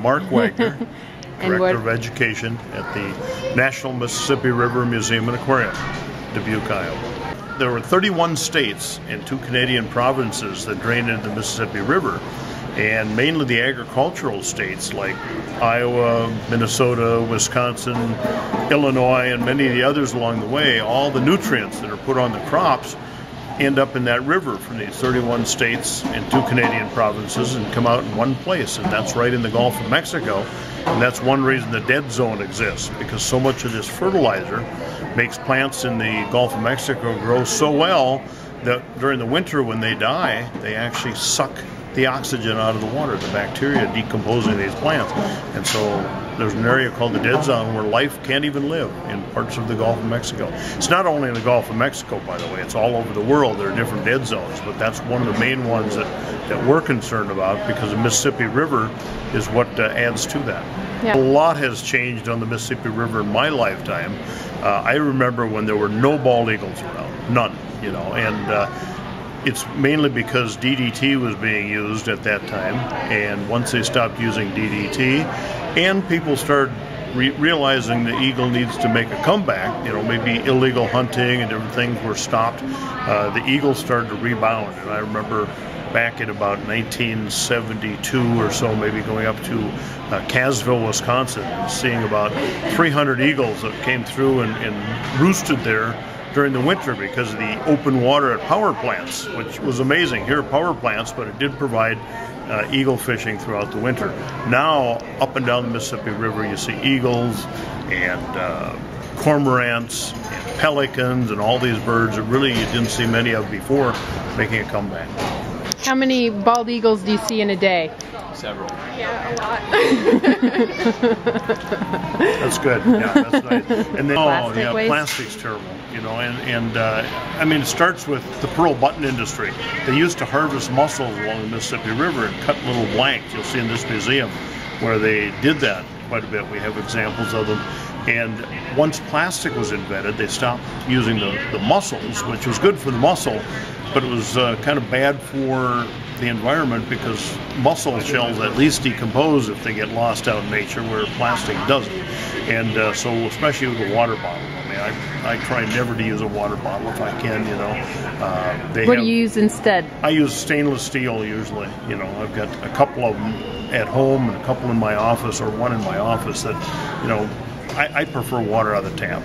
Mark Wagner, And Director of Education at the National Mississippi River Museum and Aquarium, Dubuque, Iowa. There were 31 states and 2 Canadian provinces that drain into the Mississippi River, and mainly the agricultural states like Iowa, Minnesota, Wisconsin, Illinois, and many of the others along the way. All the nutrients that are put on the crops end up in that river from these 31 states and 2 Canadian provinces and come out in one place, and that's right in the Gulf of Mexico. And that's one reason the dead zone exists, because so much of this fertilizer makes plants in the Gulf of Mexico grow so well that during the winter when they die, they actually suck the oxygen out of the water, the bacteria decomposing these plants. And so there's an area called the dead zone where life can't even live in parts of the Gulf of Mexico. It's not only in the Gulf of Mexico, by the way, it's all over the world. There are different dead zones, but that's one of the main ones that we're concerned about, because the Mississippi River is what adds to that. Yeah. A lot has changed on the Mississippi River in my lifetime. I remember when there were no bald eagles around, none, you know, and it's mainly because DDT was being used at that time, and once they stopped using DDT and people started realizing the eagle needs to make a comeback, you know, maybe illegal hunting and different things were stopped, the eagles started to rebound. And I remember back in about 1972 or so, maybe going up to Casville, Wisconsin, and seeing about 300 eagles that came through and roosted there during the winter because of the open water at power plants, which was amazing. Here are power plants, but it did provide eagle fishing throughout the winter. Now, up and down the Mississippi River, you see eagles and cormorants and pelicans and all these birds that really you didn't see many of before making a comeback. How many bald eagles do you see in a day? Several. Yeah, a lot. That's good. Yeah, that's nice. And then, Plastic waste? Plastic's terrible. You know, and I mean, it starts with the pearl button industry. They used to harvest mussels along the Mississippi River and cut little blanks. You'll see in this museum where they did that quite a bit. We have examples of them. And once plastic was invented, they stopped using the mussels, which was good for the mussel, but it was kind of bad for the environment because mussel shells at least decompose if they get lost out in nature, where plastic doesn't. And so especially with a water bottle. I mean, I try never to use a water bottle if I can, you know. What do you use instead? I use stainless steel usually. You know, I've got a couple of them at home and a couple in my office, or one in my office that, you know, I prefer water out of the tap.